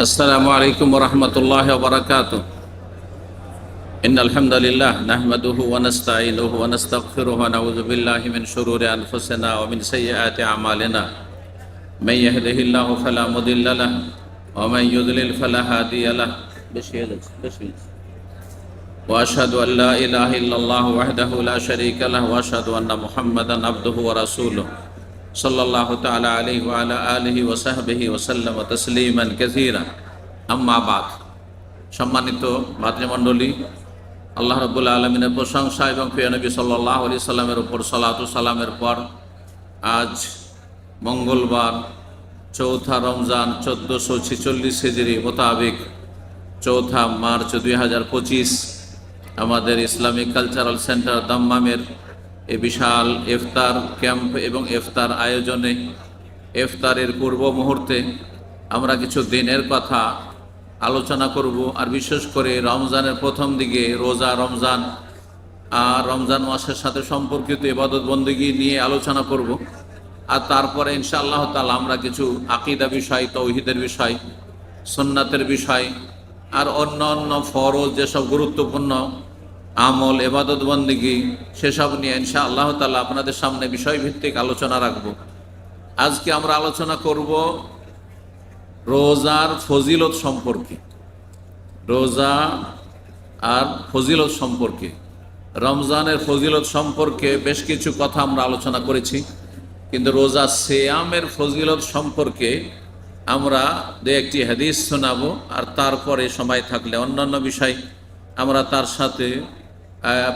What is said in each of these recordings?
السلام عليكم ورحمة الله وبركاته. إن الحمد لله نحمده ونستعينه ونستغفره ونعوذ بالله من شرور أنفسنا ومن سيئات أعمالنا. من يهده الله فلا مضل له ومن يضلل فلا هادي له. وأشهد أن لا إله إلا الله وحده لا شريك له وأشهد أن محمدا عبده ورسوله صلى الله تعالى عليه وعلى آله وصحبه وسلم تسليما كثيرا. أما بعد. সম্মানিত ভাতৃমণ্ডলী, আল্লাহ রাব্বুল আলামিনের প্রশংসা এবং প্রিয় নবী সাল্লাল্লাহু আলাইহি সাল্লামের উপর সালাত ও সালামের পর আজ মঙ্গলবার চৌঠা রমজান 1446 হিজরি মোতাবেক 4 মার্চ 2025 আমাদের ইসলামিক কালচারাল সেন্টার দাম্মামের এই বিশাল ইফতার ক্যাম্প এবং ইফতার আয়োজনে ইফতারের পূর্ব মুহূর্তে আমরা কিছু দিনের কথা আলোচনা করব। আর বিশেষ করে রমজানের প্রথম দিকে রোজা রমজান আর রমজান মাসের সাথে সম্পর্কিত ইবাদত বন্দেগী নিয়ে আলোচনা করব। আর তারপরে ইনশাআল্লাহ তাআলা আমরা কিছু আকীদা বিষয়, তাওহীদের বিষয়, সুন্নাতের বিষয় আর অন্য অন্য ফরজ যেসব গুরুত্বপূর্ণ আমল ইবাদত বন্দেগী সেসব নিয়ে ইনশাআল্লাহ তাআলা আপনাদের সামনে বিষয়ভিত্তিক আলোচনা রাখব। আজকে আমরা আলোচনা করব রোজার ফজিলত সম্পর্কে। রোজা আর ফজিলত সম্পর্কে, রমজানের ফজিলত সম্পর্কে বেশ কিছু কথা আমরা আলোচনা করেছি, কিন্তু রোজা সিয়ামের ফজিলত সম্পর্কে আমরা দু একটি হাদিস শোনাবো। আর তারপরে সময় থাকলে অন্যান্য বিষয় আমরা তার সাথে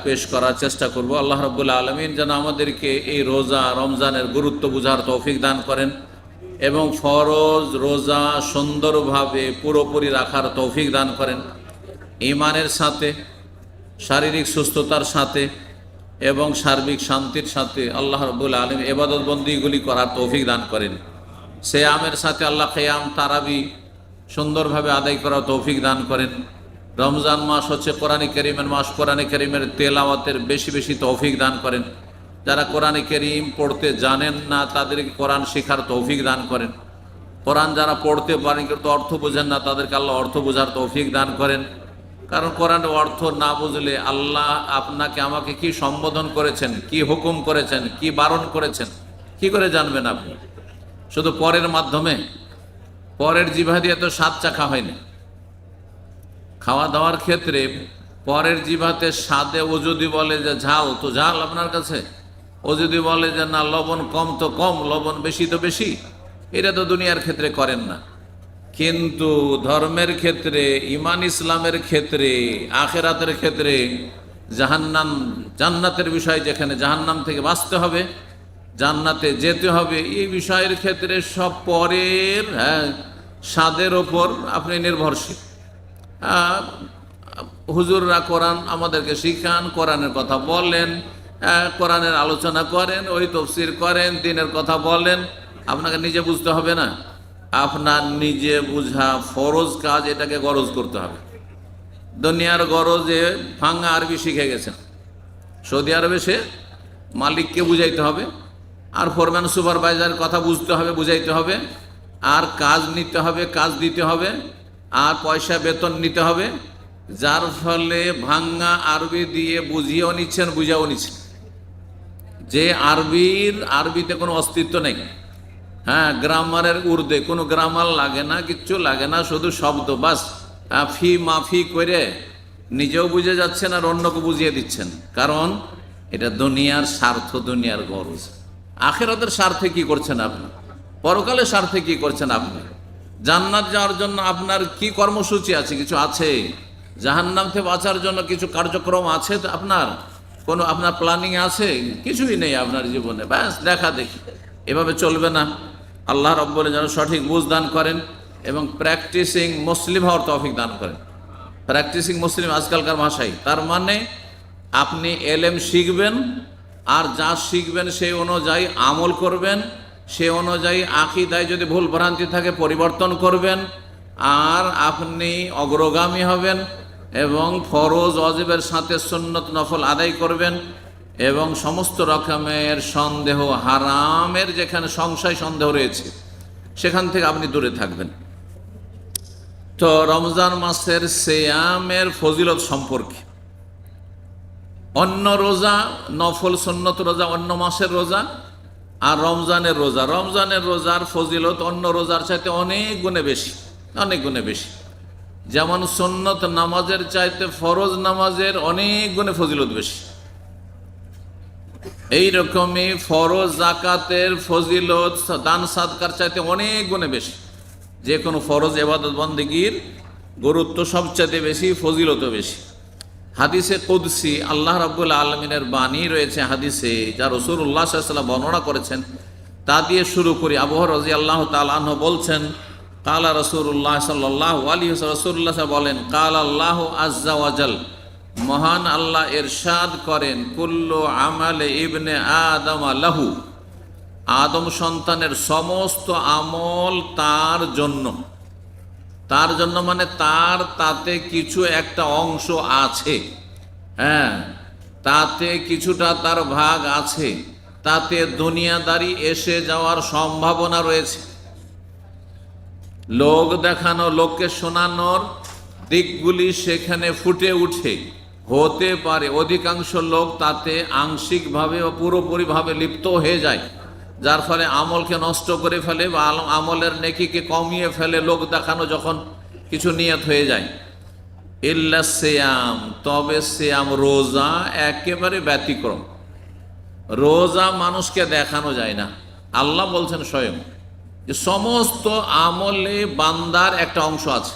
পেশ করার চেষ্টা করব। আল্লাহ রাব্বুল আলামিন যেন আমাদেরকে এই রোজা রমজানের গুরুত্ব বুঝার তৌফিক দান করেন এবং ফরজ রোজা সুন্দরভাবে পুরোপুরি রাখার তৌফিক দান করেন, ঈমানের সাথে, শারীরিক সুস্থতার সাথে এবং সার্বিক শান্তির সাথে আল্লাহ রাব্বুল আলামিন ইবাদত বন্দেগীগুলি করার তৌফিক দান করেন। সিয়ামের সাথে আল্লাহ কিয়াম তারাবি সুন্দরভাবে আদায় করার তৌফিক দান করেন। রমজান মাস হচ্ছে কোরআনে কারীমের মাস, কোরআনে কারীমের তেলাওয়াতের বেশি বেশি তৌফিক দান করেন। যারা কোরআনে কারীম পড়তে জানেন না তাদেরকে কোরআন শেখার তৌফিক দান করেন। কোরআন যারা পড়তে পারেন কিন্তু অর্থ বোঝেন না তাদেরকে আল্লাহ অর্থ বোঝার তৌফিক দান করেন। কারণ কোরআনের অর্থ না বুঝলে আল্লাহ আপনাকে আমাকে কি সম্বোধন করেছেন, কি হুকুম করেছেন, কি বারণ করেছেন, কি করে জানবেন আপনি? শুধু পরের মাধ্যমে, পরের জিভা দিয়ে তো স্বাদ চাখা হয়নি। খাওয়া দাওয়ার ক্ষেত্রে পরের জিভাতে স্বাদে ও যদি বলে যে ঝাল তো ঝাল আপনার কাছে, ও যদি বলে যে না লবণ কম তো কম, লবণ বেশি তো বেশি, এটা তো দুনিয়ার ক্ষেত্রে করেন না। কিন্তু ধর্মের ক্ষেত্রে, ঈমান ইসলামের ক্ষেত্রে, আখিরাতের ক্ষেত্রে, জাহান্নাম জান্নাতের বিষয়, যেখানে জাহান্নাম থেকে বাঁচতে হবে, জান্নাতে যেতে হবে, এই বিষয়ের ক্ষেত্রে সব পরের স্বাদের ওপর আপনি নির্ভরশীল। হুজুররা কোরআন আমাদেরকে শিখান, কোরআনের কথা বলেন, কোরআনের আলোচনা করেন, ওই তাফসীর করেন, দ্বীনের কথা বলেন। আপনাকে নিজে বুঝতে হবে না, আপনার নিজে বুঝা ফরজ কাজ, এটাকে গরজ করতে হবে। দুনিয়ার গরজে ভাঙা আরবি শিখে গেছেন, সৌদি আরবে সে মালিককে বুঝাইতে হবে, আর ফোরম্যান সুপারভাইজারের কথা বুঝতে হবে, বুঝাইতে হবে, আর কাজ নিতে হবে, কাজ দিতে হবে, আর পয়সা বেতন নিতে হবে। যার ফলে ভাঙ্গা আরবি দিয়ে বুঝিয়েও নিচ্ছেন, বুঝাও নিচ্ছেন, যে আরবিতে কোনো অস্তিত্ব নেই। হ্যাঁ, গ্রামারের উর্দে কোনো গ্রামার লাগে না, কিচ্ছু লাগে না, শুধু শব্দ বাস, ফি মাফি করে নিজেও বুঝে যাচ্ছেন আর অন্যকে বুঝিয়ে দিচ্ছেন। কারণ এটা দুনিয়ার স্বার্থ, দুনিয়ার গরজ। আখিরাতের স্বার্থে কি করছেন আপনি? পরকালের স্বার্থে কি করছেন আপনি? জান্নাত যাওয়ার জন্য আপনার কি কর্মসূচি আছে? কিছু আছে? জাহান্নাম থেকে বাঁচার জন্য কিছু কার্যক্রম আছে আপনার? কোনো আপনার প্ল্যানিং আছে? কিছুই নেই আপনার জীবনে, ব্যাস দেখা দেখি। এভাবে চলবে না। আল্লাহ রাব্বুল যেন সঠিক বুঝ দান করেন এবং প্র্যাকটিসিং মুসলিম হওয়ার তৌফিক দান করেন। প্র্যাকটিসিং মুসলিম আজকালকার ভাষায়, তার মানে আপনি এলেম শিখবেন, আর যা শিখবেন সেই অনুযায়ী আমল করবেন, সে অনুযায়ী আকীদায় যদি ভুল ভ্রান্তি থাকে পরিবর্তন করবেন, আর আপনি অগ্রগামী হবেন এবং ফরজ ওয়াজিবের সাথে সুন্নত নফল আদায় করবেন এবং সমস্ত রকমের সন্দেহ, হারামের যেখানে সংশয় সন্দেহ রয়েছে সেখান থেকে আপনি দূরে থাকবেন। তো রমজান মাসের সিয়ামের ফজিলত সম্পর্কে, অন্য রোজা নফল সুন্নত রোজা, অন্য মাসের রোজা আর রমজানের রোজা, রমজানের রোজার ফজিলত অন্য রোজার চাইতে অনেক গুণে বেশি, অনেক গুণে বেশি। যেমন সুন্নত নামাজের চাইতে ফরজ নামাজের অনেক গুণে ফজিলত বেশি, এইরকমই ফরজ জাকাতের ফজিলত দান সাদকার চাইতে অনেক গুণে বেশি। যে কোনো ফরজ ইবাদত বন্দেগীর গুরুত্ব সবচাইতে বেশি, ফজিলতও বেশি। হাদিসে কুদসি আল্লাহ রাব্বুল আলামিনের বাণী রয়েছে হাদিসে, যা রাসূলুল্লাহ সাল্লাল্লাহু আলাইহি ওয়াসাল্লাম বর্ণনা করেছেন। তা দিয়ে শুরু করি। আবু হুরায়রা রাদিয়াল্লাহু তাআলা আনহু বলছেন, কালা রাসূলুল্লাহ সাল্লাল্লাহু আলাইহি ওয়াসাল্লাম, রাসূলুল্লাহ বলেন, কালা আল্লাহু আযজা ওয়া জাল, মহান আল্লাহ ইরশাদ করেন, কুল্লু আমালে ইবনে আদম লাহু, আদম সন্তানের সমস্ত আমল তার জন্য। তার জন্য মানে তাতে কিছু একটা অংশ আছে, হ্যাঁ, তাতে কিছুটা তার ভাগ আছে, তাতে দুনিয়াদারি এসে যাওয়ার সম্ভাবনা রয়েছে। লোক দেখানো, লোককে শোনানোর দিকগুলি সেখানে ফুটে উঠে, হতে পারে অধিকাংশ লোক তাতে আংশিকভাবে ও পুরোপুরিভাবে লিপ্ত হয়ে যায়, যার ফলে আমলকে নষ্ট করে ফেলে বা আমলের নেকিকে কমিয়ে ফেলে লোক দেখানো যখন কিছু নিয়ত হয়ে যায়। ইল্লা সিয়াম, তবে সিয়াম রোজা একেবারে ব্যতিক্রম। রোজা মানুষকে দেখানো যায় না। আল্লাহ বলছেন স্বয়ং যে সমস্ত আমলে বান্দার একটা অংশ আছে।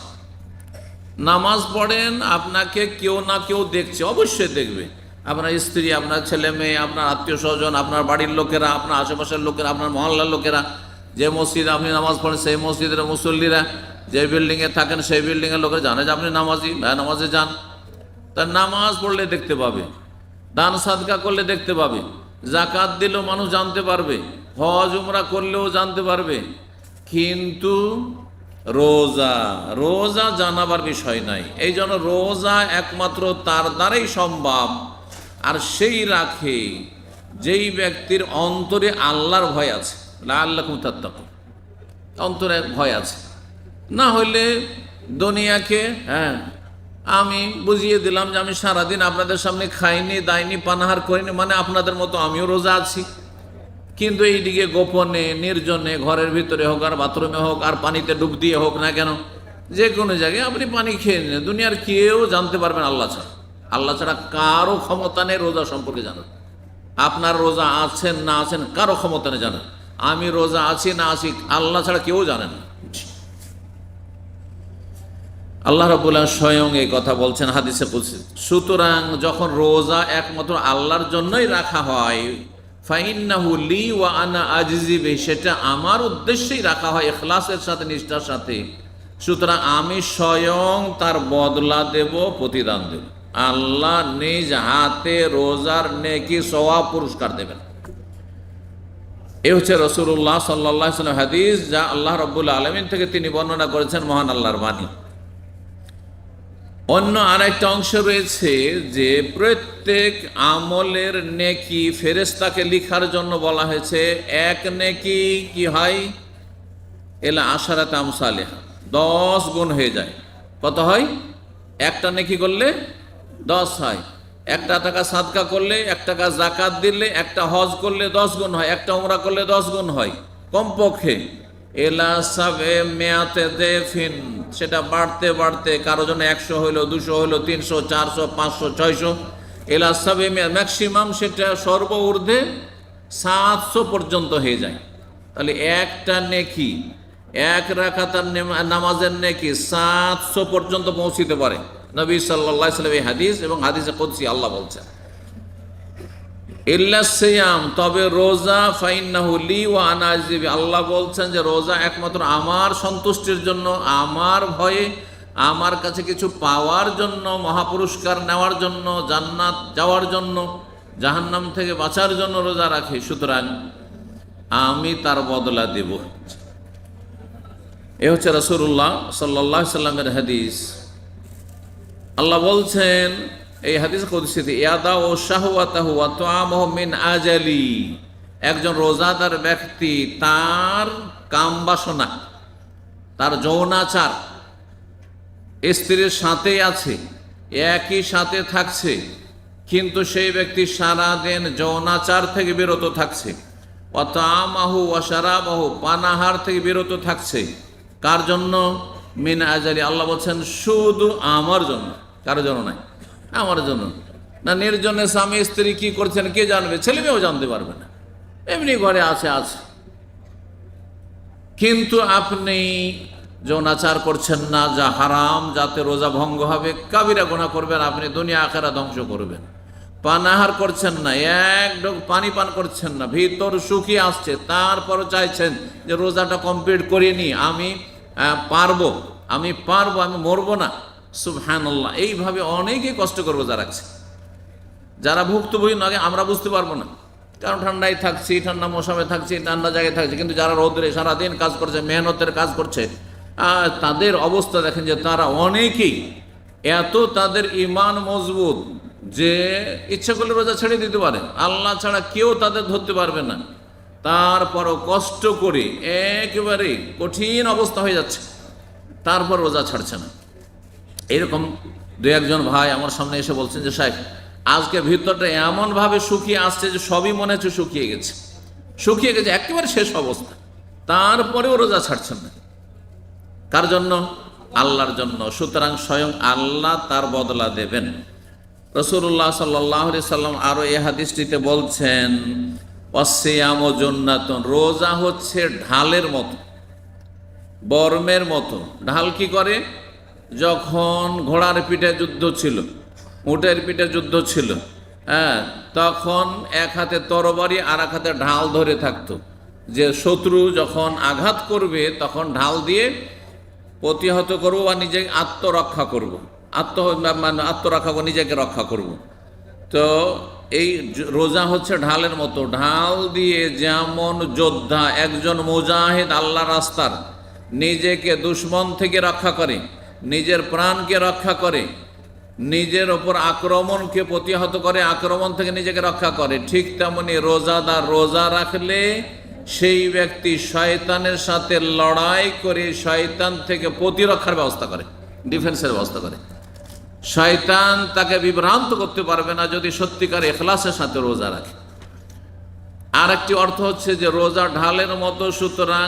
নামাজ পড়েন, আপনাকে কেউ না কেউ দেখছে, অবশ্যই দেখবে। আপনার স্ত্রী, আপনার ছেলে মেয়ে, আপনার আত্মীয় স্বজন, আপনার বাড়ির লোকেরা, আপনার আশেপাশের লোকেরা, আপনার মহল্লার লোকেরা, যে মসজিদে আপনি নামাজ পড়েন সেই মসজিদের মুসল্লিরা, যে বিল্ডিংয়ে থাকেন সেই বিল্ডিংয়ের লোকেরা জানে যে আপনি নামাজি, নামাজে যান। তার নামাজ পড়লে দেখতে পাবে, দান সাদকা করলে দেখতে পাবে, জাকাত দিলেও মানুষ জানতে পারবে, হজ উমরা করলেও জানতে পারবে। কিন্তু রোজা জানাবার বিষয় নাই। এই জন্য রোজা একমাত্র তার দ্বারাই সম্ভব, আর সেই রাখে যেই ব্যক্তির অন্তরে আল্লাহর ভয় আছে, লাআল্লাকুম তাত্তাকুন, অন্তরে ভয় আছে। না হইলে দুনিয়াকে, হ্যাঁ, আমি বুঝিয়ে দিলাম যে আমি সারাদিন আপনাদের সামনে খাইনি, দাইনি, পানাহার করিনি, মানে আপনাদের মতো আমিও রোজা আছি। কিন্তু এইদিকে গোপনে, নির্জনে, ঘরের ভিতরে হোক আর বাথরুমে হোক আর পানিতে ডুব দিয়ে হোক না কেন, যে কোনো জায়গায় আপনি পানি খেয়ে নিন, দুনিয়ার কেউ জানতে পারবেন আল্লাহ ছাড়া। আল্লাহ ছাড়া কারো ক্ষমতা নেই রোজা সম্পর্কে জানার। আপনার রোজা আছেন না আছেন কারো ক্ষমতা নেই জানার। আমি রোজা আছি না আছি আল্লাহ ছাড়া কেউ জানেন না। আল্লাহ রাব্বুল আলামিন স্বয়ং এই কথা বলছেন হাদিসে কুদসি। সুতরাং যখন রোজা একমাত্র আল্লাহর জন্যই রাখা হয়, ফাইন্নাহু লি ওয়া আনা আজজি বিহি, সেটা আমার উদ্দেশ্যেই রাখা হয়, ইখলাসের সাথে, নিষ্ঠার সাথে। সুতরাং আমি স্বয়ং তার বদলা দেব, প্রতিদান দেব। আল্লাহ নিজ হাতে রোজার নেকি সওয়াব পুরস্কার দেবেন। এ হচ্ছে রাসূলুল্লাহ সাল্লাল্লাহু আলাইহি ওয়াসাল্লাম হাদিস, যা আল্লাহ রাব্বুল আলামিন থেকে তিনি বর্ণনা করেছেন, মহান আল্লাহর বাণী। অন্য আরেকটা অংশ রয়েছে যে প্রত্যেক আমলের নেকি ফেরেশতাকে লিখার জন্য বলা হয়েছে। এক নেকি কি হয়, এলা আশারাত আমসালিহা, 10 গুণ হয়ে যায়। কত হয়? একটা নেকি করলে 10 হয়। 1 টাকা সাদকা করলে, 1 টাকা জাকাত দিলে, একটা হজ করলে 10 গুণ হয়, একটা উমরা করলে 10 গুণ হয় কমপক্ষে। এলা সাবে মেয়াতে দেফিন, সেটা বাড়তে বাড়তে কারো জন্য 100 হইলো, 200 হইলো, 300, 400, 500, 600। এলা সাবে ম্যাক্সিমাম সেটা সর্ব ঊর্ধ্বে 700 পর্যন্ত হয়ে যায়। তাহলে একটা নেকি, 1 রাকাতের নামাজের নেকি 700 পর্যন্ত পৌঁছিতে পারে। নবী সাল্লাল্লাহু আলাইহি ওয়াসাল্লাম এই হাদিস, এবং হাদিসে কুদসি আল্লাহ বলছেন, ইল্লা সিয়াম, তবে রোজা, ফাইন্নাহু লি ওয়া আনা আজজি বিহি, আল্লাহ বলছেন যে রোজা একমাত্র আমার সন্তুষ্টির জন্য, আমার ভয়ে, আমার কাছে কিছু পাওয়ার জন্য, মহাপুরস্কার নেওয়ার জন্য, জান্নাত যাওয়ার জন্য, জাহান্নাম থেকে বাঁচার জন্য রোজা রাখি। সুতরাং আমি তার বদলা দেব। এ হচ্ছে রাসূলুল্লাহ সাল্লাল্লাহু আলাইহি ওয়াসাল্লামের হাদিস। আল্লাহ বলছেন এই হাদিস কুদসিতে, ইয়াদা ও শাহওয়াতাহু ওয়া তুআমুহু মিন আজালি, একজন রোজাদার ব্যক্তি তার কাম বাসনা, তার যৌনাচার, স্ত্রীর সাথেই আছে, একই সাথে থাকছে, কিন্তু সেই ব্যক্তি সারাদিন যৌনাচার থেকে বিরত থাকছে, ওয়াতামাহু ওয়া শারাবাহু, পানাহার থেকে বিরত থাকছে। কার জন্য? মিন আজারি, আল্লাহ বলছেন শুধু আমার জন্য, কারো জন্য নাই, আমার জন্য। না নির্জনে স্বামী স্ত্রী কি করছেন কে জানবে? ছেলে মেয়েও জানতে পারবে না, এমনি ঘরে আছে। কিন্তু আপনি যৌনাচার করছেন না, যা হারাম, যাতে রোজা ভঙ্গ হবে, কাবিরা গুনাহ করবেন, আপনি দুনিয়া আখেরা ধ্বংস করবেন। পানাহার করছেন না, এক ঢোক পানি পান করছেন না, ভিতর শুকিয়ে আসছে, তারপরও চাইছেন যে রোজাটা কমপ্লিট করে নি, আমি পারবো, আমি মরবো না। সুবহানাল্লাহ। এইভাবে অনেকেই কষ্ট করে রোজা রাখছে। যারা ভুক্তভোগী নয় আমরা বুঝতে পারবো না, কারণ ঠান্ডায় থাকছি, ঠান্ডা মৌসুমে থাকছি, ঠান্ডা জায়গায় থাকছি, কিন্তু যারা রোদরে সারাদিন কাজ করছে, মেহনতের কাজ করছে, তাদের অবস্থা দেখেন যে তারা অনেকেই এত তাদের ঈমান মজবুত যে ইচ্ছা করলে রোজা ছেড়ে দিতে পারে, আল্লাহ ছাড়া কেউ তাদের ধরতে পারবে না। তারপরও কষ্ট করে একেবারে কঠিন অবস্থা হয়ে যাচ্ছে, তারপর রোজা ছাড়ছে না। এরকম দু একজন ভাই আমার সামনে এসে বলছেন যে সাহেব, আজকে ভিতরটা এমনভাবে শুকিয়ে আসছে যে সবই মনে হচ্ছে শুকিয়ে গেছে, একেবারে শেষ অবস্থা, তারপরেও রোজা ছাড়ছেন না। কার জন্য? আল্লাহর জন্য। সুতরাং স্বয়ং আল্লাহ তার বদলা দেবেন। রাসূলুল্লাহ সাল্লাল্লাহু আলাইহি সাল্লাম আরো এই হাদিসটিতে বলছেন, ওয়াসিয়ামু জান্নাতুন, রোজা হচ্ছে ঢালের মতো, বর্মের মতো। ঢাল কি করে? যখন ঘোড়ার পিঠে যুদ্ধ ছিল, উটের পিঠে যুদ্ধ ছিল, তখন এক হাতে তরবারি আর এক হাতে ঢাল ধরে থাকতো, যে শত্রু যখন আঘাত করবে তখন ঢাল দিয়ে প্রতিহত করবো বা নিজেকে আত্মরক্ষা করবো, আত্মরক্ষা করে নিজেকে রক্ষা করব। তো এই রোজা হচ্ছে ঢালের মতো, ঢাল দিয়ে যেমন যোদ্ধা, একজন মুজাহিদ আল্লাহ রাস্তার, নিজেকে দুশমন থেকে রক্ষা করে, নিজের প্রাণকে রক্ষা করে, নিজের ওপর আক্রমণকে প্রতিহত করে, আক্রমণ থেকে নিজেকে রক্ষা করে, ঠিক তেমনি রোজাদার রোজা রাখলে সেই ব্যক্তি শয়তানের সাথে লড়াই করে শয়তান থেকে প্রতিরক্ষার ব্যবস্থা করে, ডিফেন্সের ব্যবস্থা করে। শয়তান তাকে বিভ্রান্ত করতে পারবে না যদি সত্যিকার ইখলাসের সাথে রোজা রাখে। আর একটি অর্থ হচ্ছে যে রোজা ঢালের মতো, সুতরাং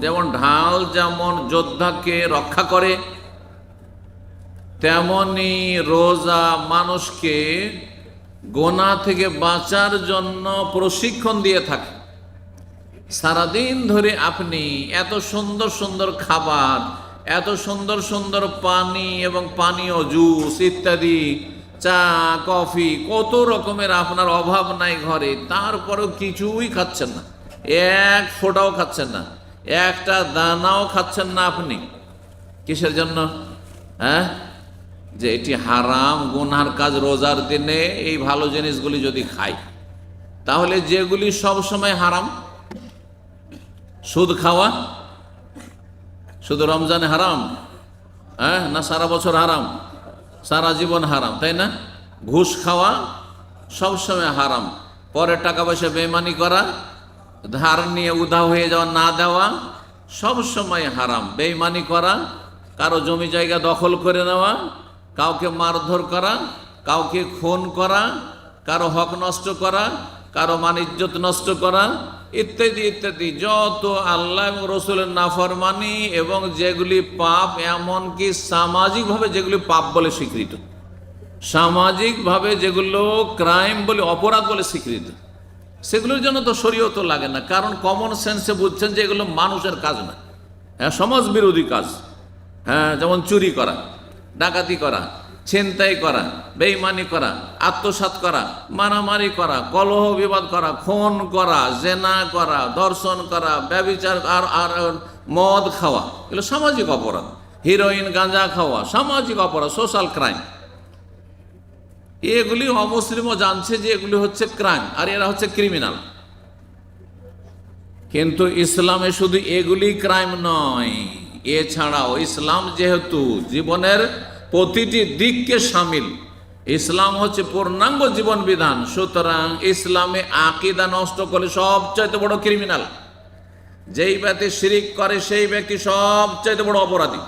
যেমন ঢাল যেমন যোদ্ধাকে রক্ষা করে, তেমনি রোজা মানুষকে গোনা থেকে বাঁচার জন্য প্রশিক্ষণ দিয়ে থাকে। সারাদিন ধরে আপনি এত সুন্দর সুন্দর খাবার, এত সুন্দর সুন্দর পানি এবং পানীয় জুস ইত্যাদি, চা কফি, কত রকমের আপনার অভাব নাই ঘরে, তারপরেও কিছুই খাচ্ছেন না, এক ফোঁটাও খাচ্ছেন না, একটা দানাও খাচ্ছেন না। আপনি কিসের জন্য? যে এটি হারাম গুনার কাজ। রোজার দিনে এই ভালো জিনিসগুলি যদি খাই, তাহলে যেগুলি সব সময় হারাম, সুদ খাওয়া শুধু রমজানে হারাম, না সারা বছর হারাম, সারা জীবন হারাম, তাই না? ঘুষ খাওয়া সবসময় হারাম, পরে টাকা পয়সা বেইমানি করা, ধার নিয়ে উধাও হয়ে যাওয়া, না দেওয়া, সব সময় হারাম। বেইমানি করা, কারো জমি জায়গা দখল করে নেওয়া, কাউকে মারধর করা, কাউকে খুন করা, কারো হক নষ্ট করা, কারো মান ইজ্জত নষ্ট করা, ইত্যাদি ইত্যাদি, যত আল্লাহ এবং রসুলের নাফরমানি এবং যেগুলি পাপ, এমনকি সামাজিকভাবে যেগুলি পাপ বলে স্বীকৃত, সামাজিকভাবে যেগুলো ক্রাইম বলে, অপরাধ বলে স্বীকৃত, সেগুলোর জন্য তো শরীয়ত লাগে না, কারণ কমন সেন্সে বুঝছেন যে এগুলো মানুষের কাজ না, সমাজ বিরোধী কাজ। যেমন চুরি করা, ডাকাতি করা, ছিনতাই করা, বেঈমানি করা, আত্মসাৎ করা, মারামারি করা, কলহ বিবাদ করা, খুন করা, জেনা করা, ধর্ষণ করা, ব্যভিচার আর মদ খাওয়া, এগুলো সামাজিক অপরাধ। হিরোইন গাঁজা খাওয়া সামাজিক অপরাধ, সোশ্যাল ক্রাইম। এগুলি অমুসলিমও জানছে যে এগুলি হচ্ছে ক্রাইম, আর এরা হচ্ছে ক্রিমিনাল। কিন্তু ইসলামে শুধু এগুলি ক্রাইম নয়, এছাড়াও ইসলাম যেহেতু জীবনের প্রতিটি দিককে সামিল, ইসলাম হচ্ছে পূর্ণাঙ্গ জীবন বিধান, সুতরাং ইসলামে আকীদা নষ্ট করলে সবচাইতে বড় ক্রিমিনাল। যেই ব্যক্তি শিরিক করে সেই ব্যক্তি সবচাইতে বড় অপরাধী।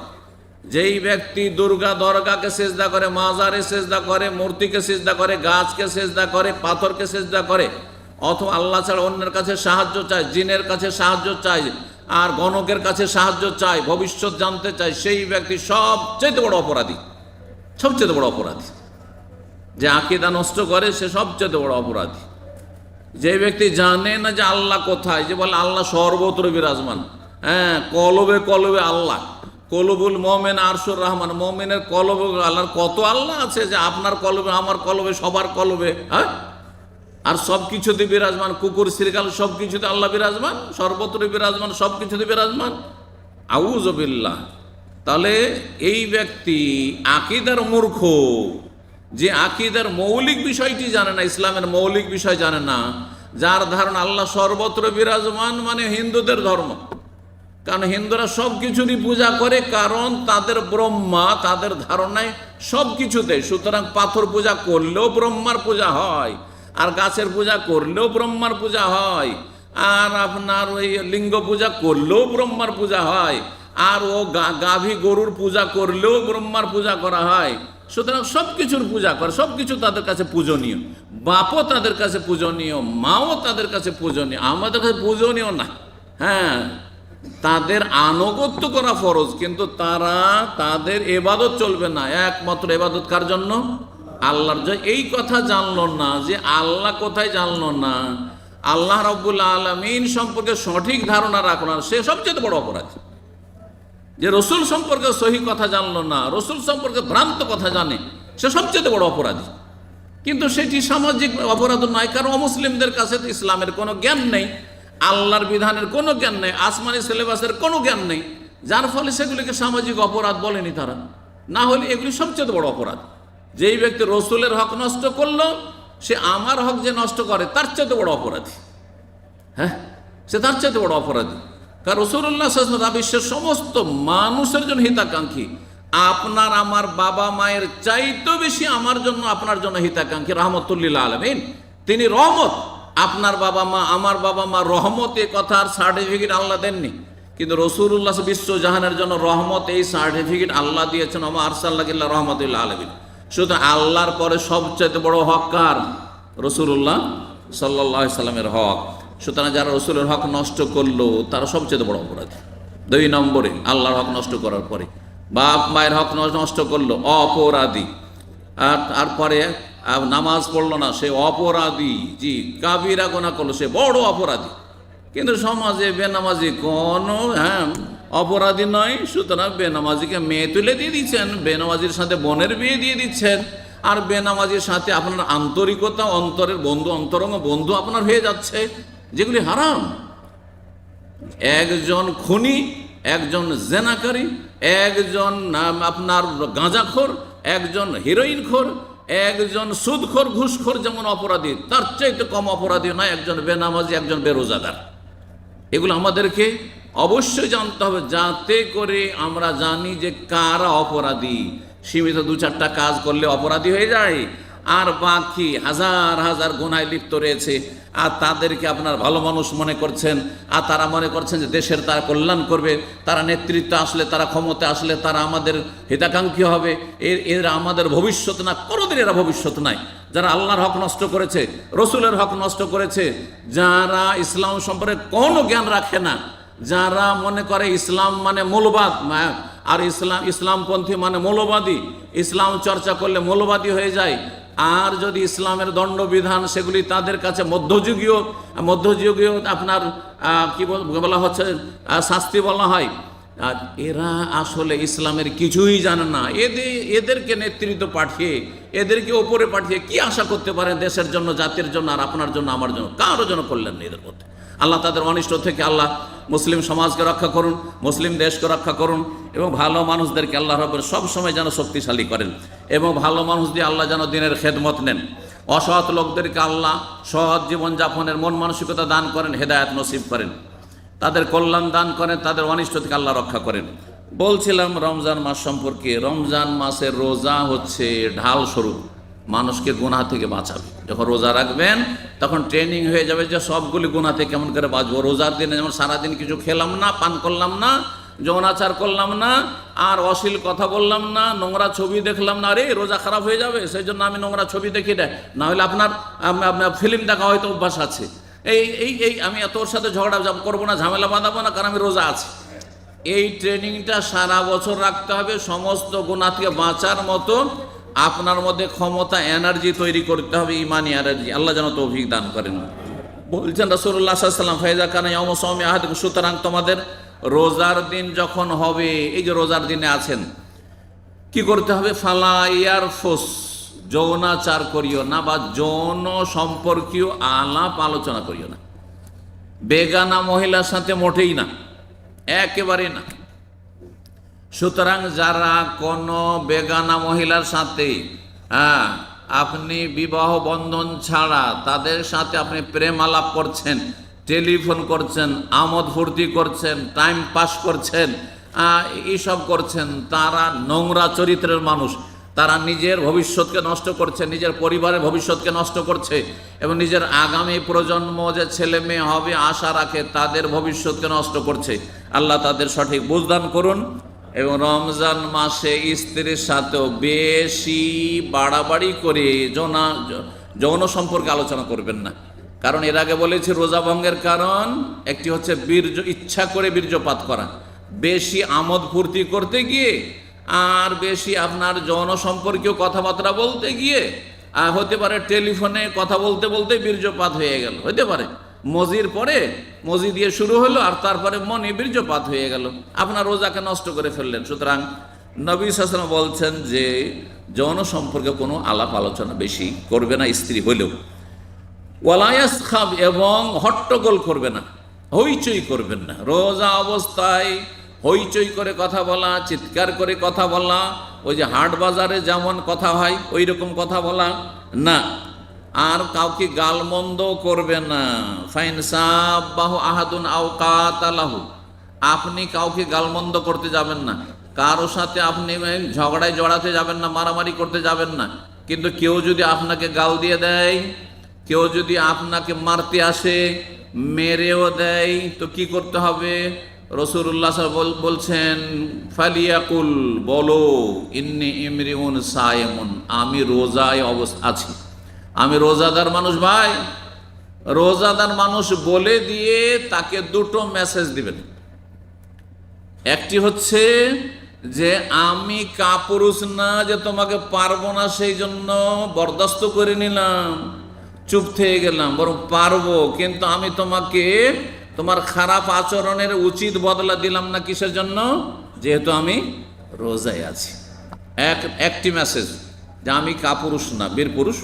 যেই ব্যক্তি দুর্গা দরগাকে সেজদা করে, মাজারে সেজদা করে, মূর্তিকে সেজদা করে, গাছকে সেজদা করে, পাথরকে সেজদা করে, অথবা আল্লাহ ছাড়া অন্যের কাছে সাহায্য চায়, জিনের কাছে সাহায্য চায়, আর গণকের কাছে সাহায্য চায়, ভবিষ্যৎ জানতে চায়, সেই ব্যক্তি সবচেয়ে বড় অপরাধী। সবচেয়ে বড় অপরাধী যে আকীদা নষ্ট করে, সে সবচেয়ে বড় অপরাধী। যে ব্যক্তি জানে না যে আল্লাহ কোথায়, যে বলে আল্লাহ সর্বত্র বিরাজমান, হ্যাঁ, কলবে কলবে আল্লাহ, কলবুল মোমেন আরশুর রহমান, মোমেনের কলবে আল্লাহর কত আল্লাহ আছে যে আপনার কলবে, আমার কলবে, সবার কলবে, হ্যাঁ, আর সব কিছুতে বিরাজমান, কুকুর শ্রীকাল সব কিছুতে আল্লাহ বিরাজমান, সর্বত্র বিরাজমান, সব কিছুতে বিরাজমান। আউযু বিল্লাহ। তাহলে এই ব্যক্তি আকীদার মূর্খ, যে আকীদার মৌলিক বিষয়টি জানে না, ইসলামের মৌলিক বিষয় জানে না, যার ধারণা আল্লাহ সর্বত্র বিরাজমান মানে হিন্দুদের ধর্ম। কারণ হিন্দুরা সব কিছুরই পূজা করে, কারণ তাদের ব্রহ্মা তাদের ধারণায় সব কিছুতে। সুতরাং পাথর পূজা করলেও ব্রহ্মার পূজা হয়, আর গাছের পূজা করলেও ব্রহ্মার পূজা হয়, আর আপনার ওই লিঙ্গ পূজা করলেও ব্রহ্মার পূজা হয়, আর ও গাভী গরুর পূজা করলেও ব্রহ্মার পূজা করা হয়। সুতরাং সব কিছুর পূজা করে, সব কিছু তাদের কাছে পূজনীয়। বাপও তাদের কাছে পূজনীয়, মাও তাদের কাছে পূজনীয়, আমাদের কাছে পূজনীয় না। হ্যাঁ, তাদের আনুগত্য করা ফরজ, কিন্তু তারা তাদের এবাদত চলবে না। একমাত্র এবাদত কার জন্য? আল্লাহর। যে এই কথা জানলো না, যে আল্লাহ কোথায় জানলো না, আল্লাহ রাব্বুল আলামিন সম্পর্কে সঠিক ধারণা রাখলো না, সে সবচেয়ে বড় অপরাধী। যে রসুল সম্পর্কে সহি কথা জানলো না, রসুল সম্পর্কে ভ্রান্ত কথা জানে, সে সবচেয়ে বড় অপরাধী। কিন্তু সেটি সামাজিক অপরাধ নয়, কারণ অমুসলিমদের কাছে তো ইসলামের কোনো জ্ঞান নেই, আল্লাহর বিধানের কোনো জ্ঞান নেই, আসমানি সিলেবাসের কোনো জ্ঞান নেই, যার ফলে সেগুলিকে সামাজিক অপরাধ বলেনি তারা। না হলে এগুলি সবচেয়ে বড় অপরাধ। যেই ব্যক্তি রসুলের হক নষ্ট করলো, সে আমার হক যে নষ্ট করে তার চেয়ে বড় অপরাধী। হ্যাঁ, সে তার চেয়ে বড় অপরাধী। কারণ রাসূলুল্লাহ সাল্লাল্লাহু আলাইহি ওয়াসাল্লাম বিশ্বের সমস্ত মানুষের জন্য হিতাকাঙ্ক্ষী। আপনার আমার বাবা মায়ের চাইতেও বেশি আমার জন্য, আপনার জন্য হিতাকাঙ্ক্ষী, রাহমাতুল লিল আলামিন। তিনি রহমত। আপনার বাবা মা, আমার বাবা মা রহমত, এ কথার সার্টিফিকেট আল্লাহ দেননি, কিন্তু রাসূলুল্লাহ বিশ্বজাহানের জন্য রহমত, এই সার্টিফিকেট আল্লাহ দিয়েছেন। ওমা আরসালনাকা ইল্লা রাহমাতাল লিল আলামিন। সুতরাং আল্লাহর পরে সবচেয়ে বড় হক কার? রাসূলুল্লাহ সাল্লাল্লাহু আলাইহি সাল্লামের হক। সুতরাং যারা রসুলের হক নষ্ট করলো তারা সবচেয়ে বড় অপরাধী। 2 নম্বরে আল্লাহর হক নষ্ট করার পরে বাপ মায়ের হক নষ্ট করলো, অপরাধী। আর তারপরে নামাজ পড়লো না, সে অপরাধী। জি, কাবিরা গুনাহ করলো, সে বড় অপরাধী। কিন্তু সমাজে বেনামাজি কোনো অপরাধী নয়। সুতরাং বেনামাজিকে মেয়ে তুলে দিয়ে দিচ্ছেন, বেনামাজির সাথে বোনের বিয়ে দিয়ে দিচ্ছেন, আর বেনামাজির সাথে আপনার আন্তরিকতা, অন্তরের বন্ধু, অন্তরঙ্গ বন্ধু আপনার হয়ে যাচ্ছে, যেগুলি হারাম। একজন খুনি, একজন জেনাকারী, একজন আপনার গাঁজাখোর, একজন হিরোইনখোর, একজন সুদখোর, ঘুষখোর যেমন অপরাধী, তার চাইতে কম অপরাধী নয় একজন বেনামাজি, একজন বেরোজাদার। এগুলো আমাদেরকে অবশ্যই জানতে হবে, যাতে করে আমরা জানি যে কারা অপরাধী। সীমিত 2-4টা কাজ করলে অপরাধী হয়ে যায়, আর বাকি হাজার হাজার গুনায় লিপ্ত রয়েছে, আর তাদেরকে আপনার ভালো মানুষ মনে করছেন, আর তারা মনে করছেন যে দেশের তারা কল্যাণ করবে, তারা নেতৃত্ব আসলে, তারা ক্ষমতা আসলে তারা আমাদের হিতাকাঙ্ক্ষী হবে, এরা আমাদের ভবিষ্যৎ না। কোনোদিন এরা ভবিষ্যৎ নাই। যারা আল্লাহর হক নষ্ট করেছে, রসুলের হক নষ্ট করেছে, যারা ইসলাম সম্পর্কে কোনো জ্ঞান রাখে না, যারা মনে করে ইসলাম মানে মৌলবাদ, আর ইসলামপন্থী মানে মৌলবাদী, ইসলাম চর্চা করলে মৌলবাদী হয়ে যায়, আর যদি ইসলামের দণ্ডবিধান সেগুলি তাদের কাছে মধ্যযুগীয় আপনার কি বলা হচ্ছে, শাস্তি বলা হয়, আর এরা আসলে ইসলামের কিছুই জানে না। এদেরকে নেতৃত্ব পাঠিয়ে, এদেরকে ওপরে পাঠিয়ে কি আশা করতে পারেন দেশের জন্য, জাতির জন্য, আর আপনার জন্য, আমার জন্য? কারোর জন্য কল্যাণ নেই এদের মধ্যে। আল্লাহ তাদের অনিষ্ট থেকে আল্লাহ মুসলিম সমাজকে রক্ষা করুন, মুসলিম দেশকে রক্ষা করুন, এবং ভালো মানুষদেরকে আল্লাহ রাব্বুল সব সময় যেন শক্তিশালী করেন, এবং ভালো মানুষ দিয়ে আল্লাহ যেন দিনের খেদমত নেন। অসৎ লোকদেরকে আল্লাহ সৎ জীবনযাপনের মন মানসিকতা দান করেন, হেদায়েত নসিব করেন, তাদের কল্যাণ দান করেন, তাদের অনিষ্ট থেকে আল্লাহ রক্ষা করেন। বলছিলাম রমজান মাস সম্পর্কে। রমজান মাসের রোজা হচ্ছে ঢাল স্বরূপ, মানুষকে গুনাহ থেকে বাঁচাবে। যখন রোজা রাখবেন তখন ট্রেনিং হয়ে যাবে যে সবগুলি গুনাহ থেকে কেমন করে বাঁচবো। রোজার দিনে যেমন সারাদিন কিছু খেলাম না, পান করলাম না, যৌনাচার করলাম না, আর অশ্লীল কথা বললাম না, নোংরা ছবি দেখলাম না, আরে রোজা খারাপ হয়ে যাবে সেই জন্য আমি নোংরা ছবি দেখি না, না হলে আপনার ফিল্ম দেখা হয়তো অভ্যাস আছে, এই এই এই আমি তোর সাথে ঝগড়া করবো না, ঝামেলা বাঁধাবো না, কারণ আমি রোজা আছি। এই ট্রেনিংটা সারা বছর রাখতে হবে। সমস্ত গুনাহ থেকে বাঁচার মতো আপনার মধ্যে ক্ষমতা, এনার্জি তৈরি করতে হবে, ইমানি এনার্জি। আল্লাহ যেন তৌফিক দান করেন। বলছেন রাসূলুল্লাহ সাল্লাল্লাহু আলাইহি ওয়াসাল্লাম, ফাইজা কানা ইয়াউমু সাওমি আহাদিকুম, সুতরাং তোমাদের রোজার দিন যখন হবে, এই যে রোজার দিনে আছেন, কি করতে হবে? ফালা ইয়ারফুস, যৌনাচার করিও না বা যৌন সম্পর্কীয় আলাপ আলোচনা করিও না। বেগানা মহিলার সাথে মোটেই না, একেবারে না। সুতরাং যারা কোনো বেগানা মহিলার সাথে আপনি বিবাহ বন্ধন ছাড়া তাদের সাথে আপনি প্রেম আলাপ করছেন, টেলিফোন করছেন, আমোদ ফুর্তি করছেন, টাইম পাস করছেন, এইসব করছেন, তারা নোংরা চরিত্রের মানুষ। তারা নিজের ভবিষ্যৎকে নষ্ট করছে, নিজের পরিবারের ভবিষ্যৎকে নষ্ট করছে, এবং নিজের আগামী প্রজন্ম যে ছেলে মেয়ে হবে আশা রাখে তাদের ভবিষ্যৎকে নষ্ট করছে। আল্লাহ তাদের সঠিক বুঝদান করুন। এবং রমজান মাসে স্ত্রীর সাথেও বেশি বাড়াবাড়ি করে যৌন সম্পর্কে আলোচনা করবেন না। কারণ এর আগে বলেছি রোজা ভঙ্গের কারণ একটি হচ্ছে ইচ্ছা করে বীর্যপাত করা, বেশি আমোদ ফুর্তি করতে গিয়ে, আর বেশি আপনার যৌন সম্পর্কীয় কথাবার্তা বলতে গিয়ে, হতে পারে টেলিফোনে কথা বলতে বলতে বীর্যপাত হয়ে গেল, হতে পারে মজির পরে মজি দিয়ে শুরু হলো আর তারপরে মনে বীর্যপাত হয়ে গেল, আপনার রোজাকে নষ্ট করে ফেললেন। সুতরাং নবী সাল্লাল্লাহু আলাইহি ওয়াসাল্লাম বলছেন যে যৌন সম্পর্কে কোনো আলাপ আলোচনা বেশি করবে না স্ত্রী হইলেও। ওয়ালা ইয়াসখাব, এবং হট্টগোল করবে না, হইচই করবেন না। রোজা অবস্থায় হইচই করে কথা বলা, চিৎকার করে কথা বলা, ওই যে হাট বাজারে যেমন কথা হয় ওই রকম কথা বলা না। আর কাউকে গালমন্দ করবে না। ফাইন সাব্বাহু আহাদুন আও কাতালাহু, আপনি কাউকে গালমন্দ করতে যাবেন না, কারো সাথে আপনি ঝগড়ায় জড়াতে যাবেন না, মারামারি করতে যাবেন না। কিন্তু কেউ যদি আপনাকে গাল দিয়ে দেয়, কেউ যদি আপনাকে মারতে আসে, মেরেও দেয়, তো কি করতে হবে? রাসূলুল্লাহ সাল্লাল্লাহু আলাইহি ওয়াসাল্লাম বলছেন ফালিয়াকুল, বলো ইন্নী ইমরিউন সায়েমুন, আমি রোজায় আছি, আমি রোজাদার মানুষ। ভাই, রোজাদার মানুষ বলে দিয়ে তাকে দুটো মেসেজ দিবেন। একটি হচ্ছে যে আমি কাপুরুষ না যে তোমাকে পারবো না সেই জন্য বরদাস্ত করে নিলাম, চুপ থেকে গেলাম, বরং পারবো, কিন্তু আমি তোমাকে তোমার খারাপ আচরণের উচিত বদলা দিলাম না। কিসের জন্য? যেহেতু আমি রোজায় আছি। একটি মেসেজ যে আমি কাপুরুষ না, বীর পুরুষ,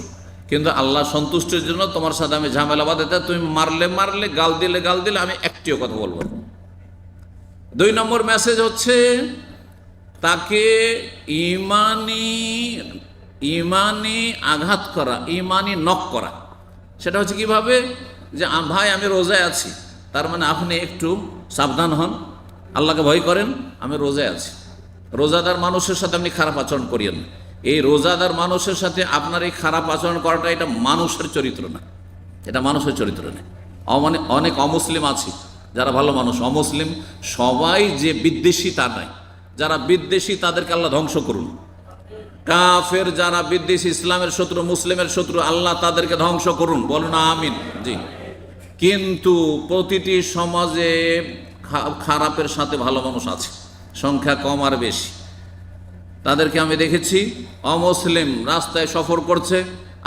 কিন্তু আল্লাহ সন্তুষ্টির জন্য তোমার সাথে আমি ঝামেলা বাঁধাতে, তুমি মারলে গাল দিলে আমি একটিও কথা বলবো না। 2 নম্বর মেসেজ হচ্ছে তাকে ইমানি আঘাত করা, ইমানি নক করা। সেটা হচ্ছে কিভাবে? যে ভাই আমি রোজায় আছি, তার মানে আপনি একটু সাবধান হন, আল্লাহকে ভয় করেন, আমি রোজায় আছি। রোজাদার মানুষের সাথে আপনি খারাপ আচরণ করিয়েন না। এই রোজাদার মানুষের সাথে আপনার এই খারাপ আচরণ করাটা এটা মানুষের চরিত্র না, এটা মানুষের চরিত্র নেই। অনেক অমুসলিম আছে যারা ভালো মানুষ, অমুসলিম সবাই যে বিদ্বেষী তা নাই। যারা বিদ্বেষী তাদেরকে আল্লাহ ধ্বংস করুন। কাফের যারা বিদ্বেষী, ইসলামের শত্রু, মুসলিমের শত্রু, আল্লাহ তাদেরকে ধ্বংস করুন, বলুন আমিন। জি। কিন্তু প্রতিটি সমাজে খারাপের সাথে ভালো মানুষ আছে, সংখ্যা কম আর বেশি। তাদেরকে আমি দেখেছি, অমুসলিম রাস্তায় সফর করছে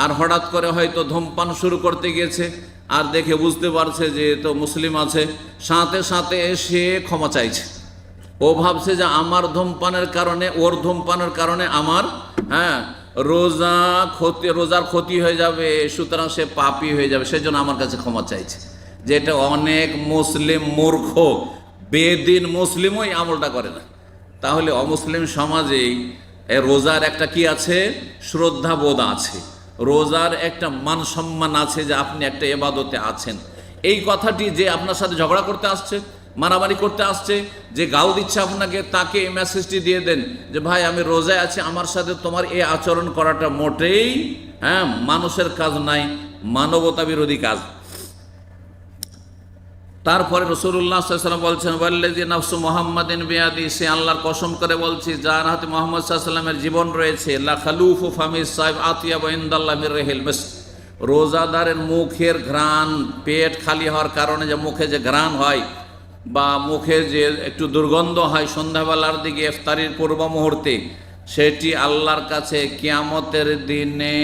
আর হঠাৎ করে হয়তো ধূমপান শুরু করতে গিয়েছে, আর দেখে বুঝতে পারছে যে তো মুসলিম আছে, সাথে সাথে এসে ক্ষমা চাইছে। ও ভাবছে যে আমার ধূমপানের কারণে, ওর ধূমপানের কারণে আমার রোজার ক্ষতি হয়ে যাবে, সুতরাং সে পাপী হয়ে যাবে, সেজন্য আমার কাছে ক্ষমা চাইছে। যেটা অনেক মুসলিম মূর্খ বেদিন মুসলিমও এই আমলটা করে না। তাহলে অমুসলিম সমাজেই রোজার একটা কি আছে? শ্রদ্ধাবোধ আছে, রোজার একটা মান সম্মান আছে যে আপনি একটা ইবাদতে আছেন। এই কথাটি যে আপনার সাথে ঝগড়া করতে আসছে, মারামারি করতে আসছে, যে গাল দিচ্ছে আপনাকে, তাকে এই মেসেজটি দিয়ে দেন যে ভাই আমি রোজায় আছি, আমার সাথে তোমার এই আচরণ করাটা মোটেই মানুষের কাজ নাই, মানবতা বিরোধী কাজ। তারপরে রাসূলুল্লাহ সাল্লাল্লাহু আলাইহি ওয়াসাল্লাম বলছেন, ওয়াল্লাযী নাফসু মুহাম্মাদিন বিয়াদি, সে আল্লাহর কসম করে বলছি যার হাতে মুহাম্মদ সাল্লাল্লাহু আলাইহি ওয়াসাল্লামের জীবন রয়েছে, লা খালুফু ফামিস সাইব আতিয়াবু ইনদাল্লাহি মির রিহিল মিস্ক, রোজাদারের মুখের ঘ্রাণ, পেট খালি হওয়ার কারণে যে মুখে যে ঘ্রাণ হয় বা মুখে যে একটু দুর্গন্ধ হয় সন্ধ্যাবেলার দিকে ইফতারির পূর্ব মুহূর্তে, সেটি আল্লাহর কাছে কিয়ামতের দিনে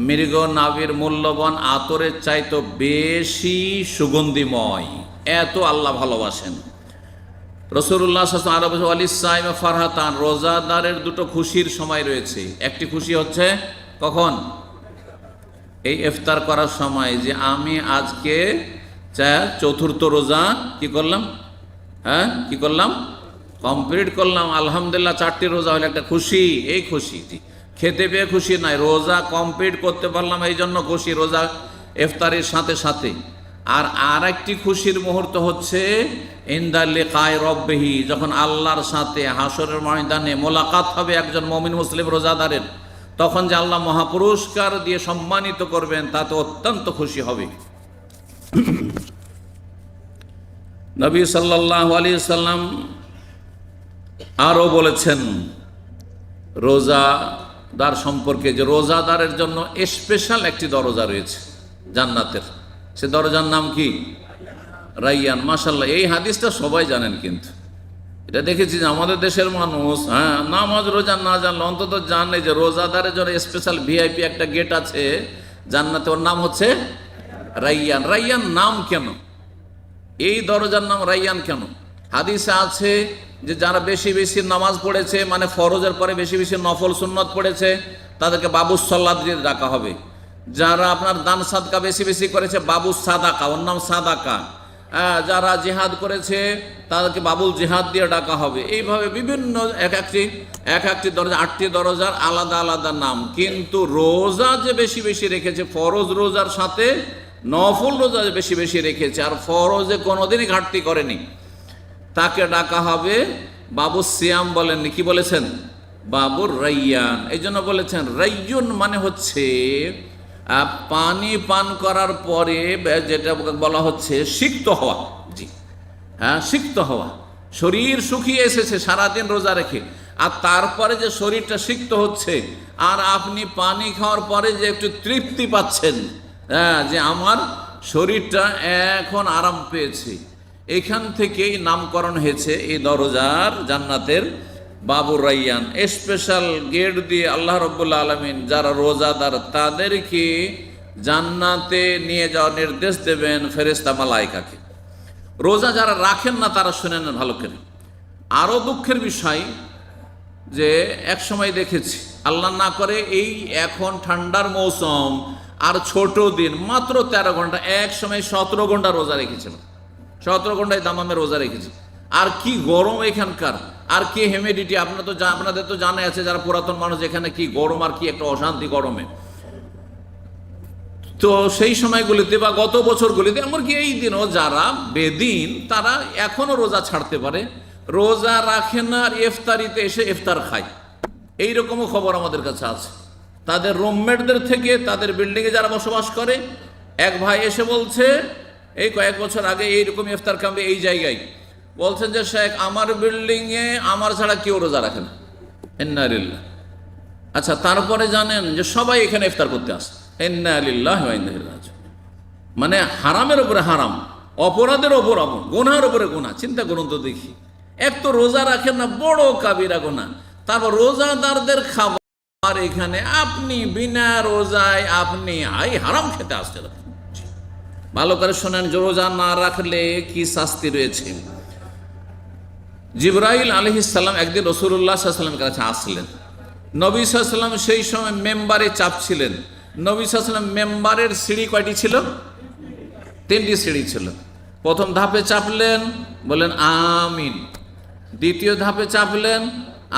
মৃগ নাভির মূল্যবান আতরের চাইতে বেশি সুগন্ধিময়। এত আল্লাহ ভালোবাসেন। রাসূলুল্লাহ সাল্লাল্লাহু আলাইহি ওয়াসাল্লাম আলী সাইম ফারহাতান, রোজাদারের দুটো খুশির সময় রয়েছে। একটি খুশি হচ্ছে কখন? এই ইফতার করার সময়, যে আমি আজকে চতুর্থ রোজা কি করলাম, কি করলাম, কমপ্লিট করলাম, আলহামদুলিল্লাহ 4টি রোজা হলে একটা খুশি। এই খুশিটি খেতে পেয়ে খুশি নাই, রোজা কমপ্লিট করতে পারলাম এই জন্য খুশি, রোজা ইফতারের সাথে সাথে। আর একটি খুশির মুহূর্ত হচ্ছে ইনদা লিকায়ে রব্বিহি, যখন আল্লাহর সাথে হাসরের ময়দানে মোলাকাত হবে একজন মুমিন মুসলিম রোজাদারের, তখন যে আল্লাহ মহাপুরস্কার দিয়ে সম্মানিত করবেন, তাতে অত্যন্ত খুশি হবে। নবী সাল্লাল্লাহু আলাইহি সাল্লাম আরও বলেছেন রোজাদার সম্পর্কে, যে রোজাদারের জন্য স্পেশাল একটি দরজা রয়েছে জান্নাতের। সে দরজার নাম কি? রাইয়ান। মাশাআল্লাহ, এই হাদিসটা সবাই জানেন, কিন্তু এটা দেখেছি যে আমাদের দেশের মানুষ নামাজ রোজা না জানলে অন্তত জানে যে রোজাদারের জন্য স্পেশাল ভিআইপি একটা গেট আছে জান্নাতে, ওর নাম হচ্ছে রাইয়ান। রাইয়ান নাম কেন? এই দরজার নাম রাইয়ান কেন? হাদিসে আছে যে যারা বেশি বেশি নামাজ পড়েছে, মানে ফরজের পরে বেশি বেশি নফল সুন্নত পড়েছে, তাদেরকে বাবুস সালাত দিয়ে ডাকা হবে। যারা আপনার দান সাদকা বেশি বেশি করেছে, বাবুস সাদাকা, ওর নাম সাদাকা। যারা জিহাদ করেছে তাদেরকে বাবুল জিহাদ দিয়ে ডাকা হবে। এইভাবে বিভিন্ন এক একটি দরজা, 8টি দরজার আলাদা আলাদা নাম। কিন্তু রোজা যে বেশি বেশি রেখেছে, ফরজ রোজার সাথে নফল রোজা যে বেশি বেশি রেখেছে আর ফরজে কোনোদিনই ঘাটতি করেনি, তাকে ডাকা হবে বাবু সিয়াম। বলেননি, কি বলেছেন? বাবুর রাইয়ান। এই জন্য বলেছেন রাইয়ুন মানে হচ্ছে পানি পান করার পরে যেটা বলা হচ্ছে সিক্ত হওয়া। জি হ্যাঁ, সিক্ত হওয়া। শরীর শুকিয়ে এসেছে সারাদিন রোজা রেখে, আর তারপরে যে শরীরটা সিক্ত হচ্ছে, আর আপনি পানি খাওয়ার পরে যে একটু তৃপ্তি পাচ্ছেন, যে আমার শরীরটা এখন আরাম পেয়েছে, এখান থেকেই নামকরণ হয়েছে এই দরজার, জান্নাতের বাবুর রাইয়ান। স্পেশাল গেট দিয়ে আল্লাহ রাব্বুল আলামিন যারা রোজাদার তাদেরকে জান্নাতে নিয়ে যাওয়ার নির্দেশ দেবেন ফেরেশতা মালায়েকাকে। রোজা যারা রাখেন না তারা শুনে নেন ভালো করে। আরও দুঃখের বিষয় যে এক সময় দেখেছি, আল্লাহ না করে এই এখন ঠান্ডার মৌসুম আর ছোট দিন, মাত্র 13 ঘন্টা, এক সময় 17 ঘন্টা রোজা রেখেছিলাম। 17 ঘন্টায় দামামে রোজা রেখেছি। আর কি গরম এখানকার, আর কি হিউমিডিটি, আপনাদের তো জানা আছে যারা পুরাতন মানুষ, এখানে কি গরম আর কি একটা অশান্তি গরমে। তো সেই সময়গুলিতে বা গত বছরগুলিতে, এমনকি এই দিনও যারা বেদিন তারা এখনো রোজা ছাড়তে পারে, রোজা রাখে না আর ইফতারিতে এসে ইফতার খায়। এইরকমও খবর আমাদের কাছে আছে। তাদের রুমমেটদের থেকে, তাদের বিল্ডিংয়ে যারা বসবাস করে, এক ভাই এসে বলছে এই কয়েক বছর আগে এইরকম ইফতার কামবে এই জায়গায়, বলছেন যে শেখ আমার বিল্ডিংয়ে আমার ছাড়া কেউ রোজা রাখে না। ইন্না লিল্লাহ। আচ্ছা, তারপরে জানেন যে সবাই এখানে ইফতার করতে আসে। ইন্না লিল্লাহি ওয়া ইন্না ইলাইহি রাজিউন। মানে হারামের উপরে হারাম, অপরাধের ওপর অপরাধ, গুনাহের উপরে গুনাহ। চিন্তা করুন তো দেখি, এক তো রোজা রাখেন না, বড় কাবিরা গুনাহ, তারপর রোজাদারদের খাবার এখানে আপনি বিনা রোজায় আপনি হারাম খেতে আসছেন। ভালো করে শোনেন, রোজা না রাখলে কি শাস্তি রয়েছে। জিবরাইল আলাইহিস সালাম একদিন রাসূলুল্লাহ সাল্লাল্লাহু আলাইহি ওয়াসাল্লামের কাছে আসলেন। নবী সাল্লাল্লাহু আলাইহি ওয়াসাল্লাম সেই সময় মেম্বারে চাপছিলেন। নবী সাল্লাল্লাহু আলাইহি ওয়াসাল্লাম মেম্বারের সিঁড়ি কয়টি ছিল? 3টি সিঁড়ি ছিল। প্রথম ধাপে চাপলেন, বলেন আমিন। দ্বিতীয় ধাপে চাপলেন,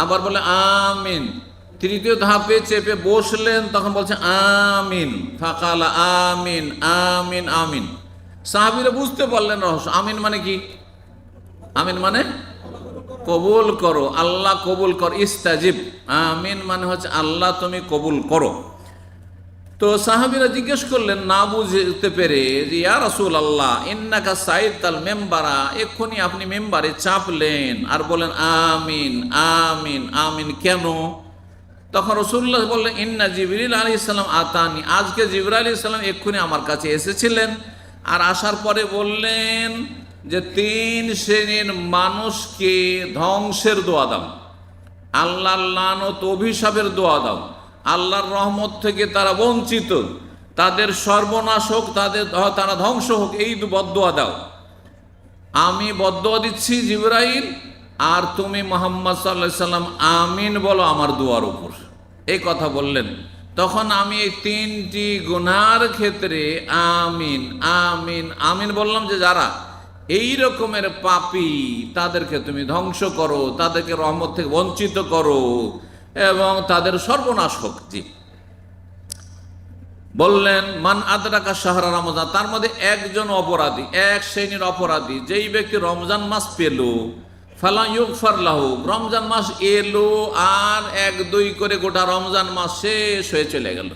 আবার বলে আমিন। তৃতীয় ধাপে চেপে বসলেন, তখন বলছে আমিন। ফাকালা আমিন আমিন আমিন। সাহাবীরা বুঝতে পারলেন রহস্য। আমিন মানে কি? আমিন মানে কবুল করো, আল্লাহ কবুল কর, ইস্তাজিব। আমিন মানে হচ্ছে আল্লাহ তুমি কবুল করো। তো সাহাবীরা জিজ্ঞেস করলেন না বুঝতে পেরে যে ইয়া রাসূলুল্লাহ ইন্নাকা সাইতাল মেম্বারা, এক্ষুনি আপনি মেম্বারে চাপলেন আর বলেন আমিন আমিন আমিন, কেন? তখন রাসূলুল্লাহ বললেন ইন্না জিবরিল আলাইহিস সালাম আতানি, আজকে জিবরাইল আলাইহিস সালাম এক্ষুনি আমার কাছে এসেছিলেন। আর আসার পরে বললেন যে 3 শ্রেণীর মানুষকে ধ্বংসের দোয়া দাও, আল্লাহর লানত অভিশাপের দোয়া দাও, আল্লাহর রহমত থেকে তারা বঞ্চিত, তাদের সর্বনাশ হোক, তারা ধ্বংস হোক, এই বদদোয়া দাও। আমি বদদোয়া দিচ্ছি জিবরাইল, আর তুমি মুহাম্মদ সাল্লাল্লাহু আলাইহি সাল্লাম আমিন বলো আমার দোয়ার উপর। এই কথা বললেন। তখন আমি এই 3টি গুনার ক্ষেত্রে আমিন আমিন আমিন বললাম, যে যারা এই রকমের পাপী তাদেরকে তুমি ধ্বংস করো, তাদেরকে রহমত থেকে বঞ্চিত করো এবং তাদের সর্বনাশ হোক। জি, বললেন মান আদরাকা শাহরা রমজান, তার মধ্যে একজন অপরাধী, এক শ্রেণীর অপরাধী, যেই ব্যক্তি রমজান মাস পেল, ফালা ইউগফার লাহু, রমজান মাস এলো আর 1-2 করে গোটা রমজান মাস শেষ হয়ে চলে গেল,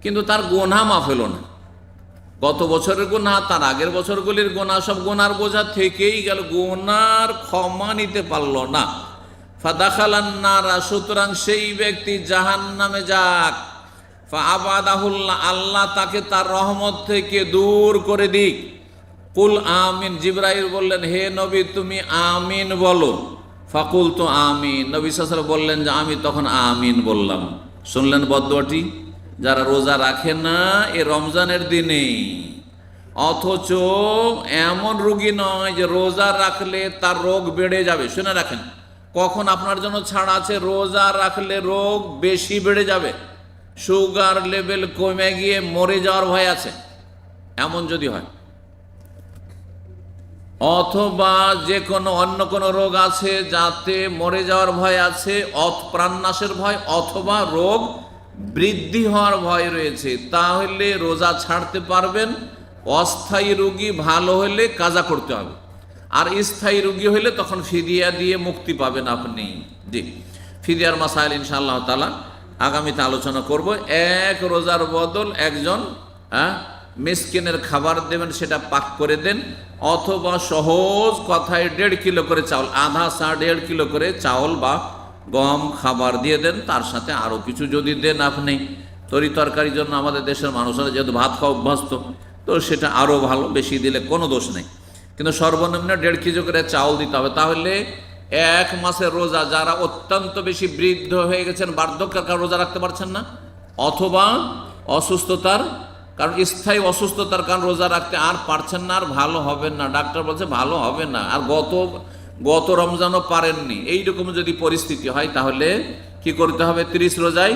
কিন্তু তার গোনা মাফ হলো না। গত বছরের গোনা, তার আগের বছরগুলির গোনা, সব গোনার বোঝা থেকেই গেল, গোনার ক্ষমা নিতে পারল না। ফাদাখালান নারা, সুতরাং সেই ব্যক্তি জাহান্নামে যাক। ফাআবাদাহুল্লাহ, আল্লাহ তাকে তার রহমত থেকে দূর করে দিক। কুল আমিন, জিবরাইল বললেন হে নবী তুমি আমিন বলো। ফাকুল তো আমিন, নবী সাল্লাল্লাহু আলাইহি ওয়াসাল্লাম বললেন যে আমি তখন আমিন বললাম। শুনলেন বদদোয়াটি? যারা রোজা রাখে না এ রমজানের দিনে, অথচ এমন রোগী নয় যে রোজা রাখলে তার রোগ বেড়ে যাবে। শুনে রাখেন, কখন আপনার জন্য ছাড় আছে, রোজা রাখলে রোগ বেশি বেড়ে যাবে, সুগার লেভেল কমে গিয়ে মরে যাওয়ার ভয় আছে, এমন যদি হয়, অথবা যে কোনো অন্য কোনো রোগ আছে যাতে মরে যাওয়ার ভয় আছে, প্রাণনাশের ভয়, অথবা রোগ বৃদ্ধি হওয়ার ভয় রয়েছে, তাহলে রোজা ছাড়তে পারবেন। অস্থায়ী রোগী ভালো হলে কাজা করতে হবে, আর স্থায়ী রোগী হলে তখন ফিদিয়া দিয়ে মুক্তি পাবেন আপনি। জি, ফিদিয়ার মাসাইল ইনশাআল্লাহ তাআলা আগামীতে আলোচনা করব। এক রোজার বদল একজন মিসকিনের খাবার দেবেন, সেটা পাক করে দেন, অথবা সহজ কথায় 1.5 কিলো করে চাউল, আধা সা 1.5 কিলো করে চাউল বা গম খাবার দিয়ে দেন। তার সাথে আরও কিছু যদি দেন আপনি, তরি তরকারির জন্য আমাদের দেশের মানুষরা যেহেতু ভাত খাওয়া অভ্যস্ত, তো সেটা আরও ভালো, বেশি দিলে কোনো দোষ নেই, কিন্তু সর্বনিম্ন 1.5 কেজি করে চাউল দিতে হবে। তাহলে 1 মাসের রোজা, যারা অত্যন্ত বেশি বৃদ্ধ হয়ে গেছেন, বার্ধক্যের কারণে রোজা রাখতে পারছেন না, অথবা অসুস্থতার কারণ, স্থায়ী অসুস্থতার কারণ রোজা রাখতে আর পারছেন না, আর ভালো হবেন না, ডাক্তার বলছে ভালো হবে না, আর গত রমজানও পারেননি, এইরকম যদি পরিস্থিতি হয় তাহলে কি করতে হবে? 30 রোজায়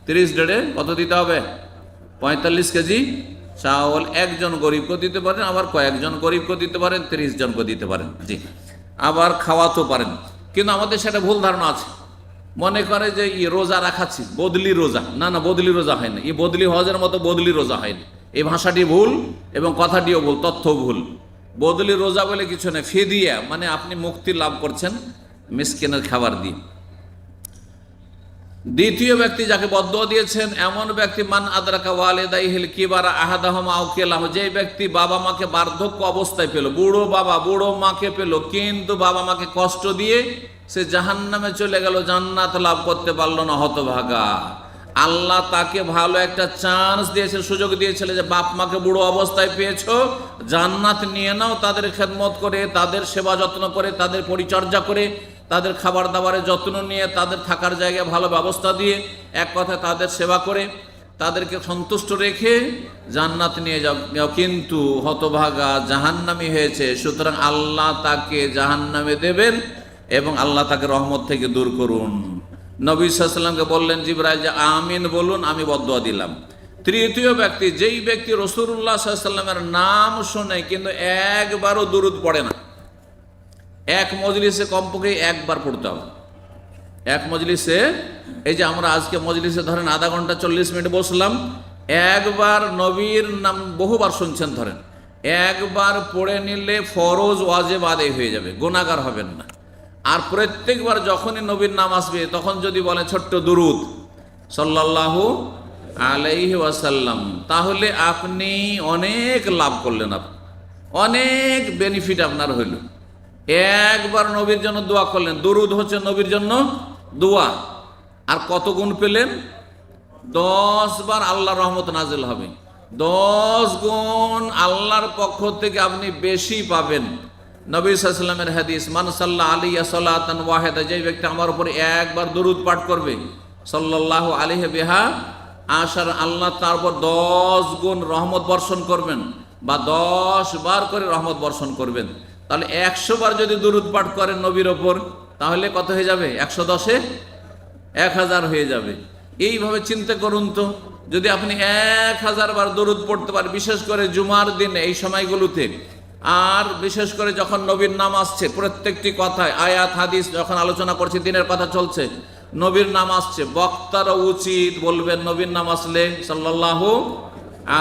30 ডেড়ে কত দিতে হবে? 45 কেজি চাউল একজন গরিবকে দিতে পারেন, আবার কয়েকজন গরিবকে দিতে পারেন, 30 জনকে দিতে পারেন। জি, আবার খাওয়াতেও পারেন। কিন্তু আমাদের সেটা ভুল ধারণা আছে, মনে করে যে রোজা রাখাচ্ছি বদলি রোজা, না না, বদলি রোজা হয় না, এই বদলি হজের মতো বদলি রোজা হয়নি। এই ভাষাটি ভুল এবং কথাটিও ভুল, তথ্য ভুল। বদলি রোজা বলে কিছু নেই, ফিদিয়া মানে আপনি মুক্তি লাভ করছেন মিসকিনের খাবার দিয়ে। দ্বিতীয় ব্যক্তি যাকে বদদোয়া দিয়েছেন এমন ব্যক্তি, মান আদরাকা ওয়ালিদাইহিল কিবারা আহাদাহুমা আও কিলাহুমা, যে ব্যক্তি বাবা মাকে বার্ধক্য অবস্থায় পেল, বুড়ো বাবা বুড়ো মাকে পেল, কিন্তু বাবা মাকে কষ্ট দিয়ে সে জাহান্নামে চলে গেল, জান্নাত লাভ করতে পারলো না, হতভাগা। আল্লাহ তাকে ভালো একটা চান্স দিয়েছে, সুযোগ দিয়েছিল যে বাপ মাকে বুড়ো অবস্থায় পেয়েছো, জান্নাত নিয়ে নাও, তাদের খেদমত করে, তাদের সেবা যত্ন করে, তাদের পরিচর্যা করে, তাদের খাবার দাবারের যত্ন নিয়ে, তাদের থাকার জায়গায় ভালো ব্যবস্থা দিয়ে, এক কথায় তাদের সেবা করে, তাদেরকে সন্তুষ্ট রেখে জান্নাত নিয়ে যাও, কিন্তু হতভাগা জাহান্নামী হয়েছে। সুতরাং আল্লাহ তাকে জাহান্নামে দেবেন এবং আল্লাহ তাকে রহমত থেকে দূর করুন। নবী সাল্লাল্লাহু আলাইহি ওয়াসাল্লামকে বললেন জিবরাইল যে আমিন বলুন, আমি বদদোয়া দিলাম। তৃতীয় ব্যক্তি, যেই ব্যক্তি রাসূলুল্লাহ সাল্লাল্লাহু আলাইহি ওয়াসাল্লামের নাম শোনে কিন্তু একবারও দুরূদ পড়ে না, এক মজলিসে কমপক্ষে একবার পড়তে হবে। এক মজলিসে, এই যে আমরা আজকে মজলিসে ধরেন আধা ঘন্টা 40 মিনিট বসলাম, একবার নবীর নাম বহুবার শুনছেন ধরেন, একবার পড়ে নিলে ফরজ ওয়াজিব আদায় হয়ে যাবে, গুনাহগার হবেন না। আর প্রত্যেকবার যখনই নবীর নাম আসবে তখন যদি বলেন ছোট্ট দুরূদ সাল্লাল্লাহু আলাইহি ওয়াসাল্লাম, তাহলে আপনি অনেক লাভ করলেন, আপনি অনেক বেনিফিট আপনার হইল। একবার নবীর জন্য দোয়া করলেন, দরুদ হচ্ছে নবীর জন্য দোয়া, আর কত গুণ পেলেন? 10 বার আল্লাহর রহমত নাজিল হবে, 10 গুণ আল্লাহর পক্ষ থেকে আপনি বেশি পাবেন। নবী সাল্লাল্লাহু আলাইহি ওয়াসাল্লামের হাদিস, মান সাল্লা আলাইয়া সালাতান ওয়াহিদা, যে ব্যক্তি আমার উপরে একবার দরুদ পাঠ করবে, সাল্লাল্লাহু আলাইহি বিহা আশার, আল্লাহ তার উপর 10 গুণ রহমত বর্ষণ করবেন, বা 10 বার করে রহমত বর্ষণ করবেন। তাহলে 100 বার যদি দরুদ পাঠ করেন নবীর ওপর, তাহলে কত হয়ে যাবে? 110-এ 1000 হয়ে যাবে। এইভাবে চিন্তা করুন তো, যদি আপনি 1000 বার দরুদ পড়তে পারেন, বিশেষ করে জুমার দিনে এই সময়গুলোতে, আর বিশেষ করে যখন নবীর নাম আসছে, প্রত্যেকটি কথায় আয়াত হাদিস যখন আলোচনা করছে, দিনের কথা চলছে, নবীর নাম আসছে, বক্তারা উচিত বলবেন নবীর নাম আসলে সাল্লাল্লাহু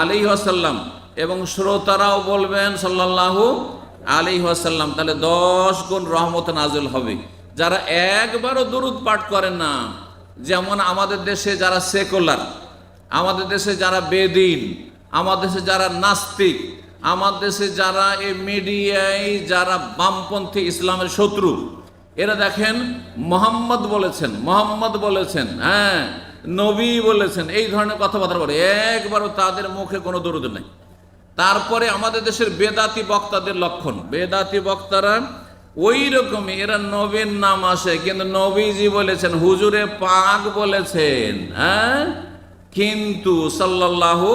আলাইহি ওয়াসাল্লাম, এবং শ্রোতারাও বলবেন সাল্লাল্লাহু আলাইহি ওয়াসাল্লাম। তাহলে 10 গুণ রহমত নাজিল হবে। যারা একবারও দরুদ পাঠ করেন না, যেমন আমাদের দেশে যারা সেকুলার, আমাদের দেশে যারা বেদিন, আমাদের দেশে যারা নাস্তিক, আমাদের দেশে যারা এই মিডিয়ায় যারা বামপন্থী ইসলামের শত্রু, এরা দেখেন মোহাম্মদ বলেছেন, মোহাম্মদ বলেছেন, হ্যাঁ নবী বলেছেন, এই ধরনের কথাবার্তা বলে, একবারও তাদের মুখে কোনো দরুদ নেই। তারপরে আমাদের দেশের বেদাতি বক্তাদের লক্ষণ, বেদাতি বক্তারা ওই রকমই, এরা নবীর নাম আসে, কিন্তু নবীজি বলেছেন, হুজুরে পাক বলেছেন, হ্যাঁ, কিন্তু সাল্লাল্লাহু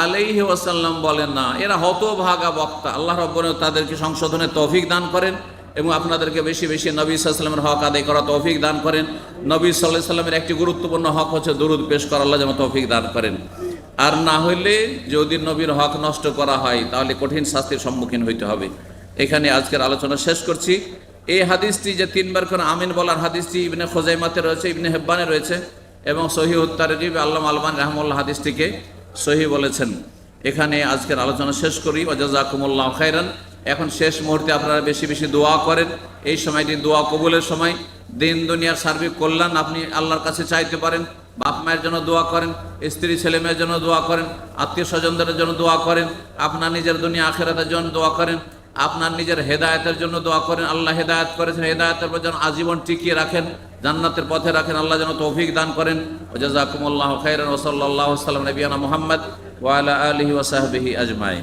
আলাইহি ওয়াসাল্লাম বলেন না। এরা হতভাগা বক্তা। আল্লাহ রাব্বুল আলামিন তাদেরকে সংশোধনের তৌফিক দান করেন, এবং আপনাদেরকে বেশি বেশি নবী সাল্লাল্লাহু আলাইহি ওয়াসাল্লামের হক আদায় করা তৌফিক দান করেন। নবী সাল্লাল্লাহু আলাইহি ওয়াসাল্লামের একটি গুরুত্বপূর্ণ হক হচ্ছে দরুদ পেশ করা, আল্লাহ যেন তৌফিক দান করেন। আর না হইলে যদি নবীর হক নষ্ট করা হয়, তাহলে কঠিন শাস্তির সম্মুখীন হইতে হবে। এখানে আজকের আলোচনা শেষ করছি। এই হাদিসটি যে 3 বার করে আমিন বলার হাদিসটি ইবনে খুজাইমাতে রয়েছে, ইবনে হিব্বানে রয়েছে, এবং সহিহ তারগিব আল্লামা আলবানী রাহমাতুল্লাহ হাদিসটিকে সহিহ বলেছেন। এখানে আজকের আলোচনা শেষ করি। ওয়া জাযাকুমুল্লাহু খাইরান। এখন শেষ মুহূর্তে আপনারা বেশি বেশি দোয়া করেন। এই সময়টি দোয়া কবুলের সময়। দিন দুনিয়ার সার্বিক কল্যাণ আপনি আল্লাহর কাছে চাইতে পারেন। বাপ মায়ের জন্য দোয়া করেন, স্ত্রী ছেলে মেয়ের জন্য দোয়া করেন, আত্মীয় স্বজনদের জন্য দোয়া করেন, আপনার নিজের দুনিয়া আখিরাতের জন্য দোয়া করেন, আপনার নিজের হেদায়েতের জন্য দোয়া করেন। আল্লাহ হেদায়েত করেছেন, হেদায়েতের পর যেন আজীবন টিকিয়ে রাখেন, জান্নাতের পথে রাখেন, আল্লাহ যেন তৌফিক দান করেন। ওয়া জাযাকুমুল্লাহু খাইরান। ওয়া সাল্লাল্লাহু আলা নবিয়িনা মুহাম্মদ ওয়া আলা আলিহি ওয়া সাহবিহি আজমাইন।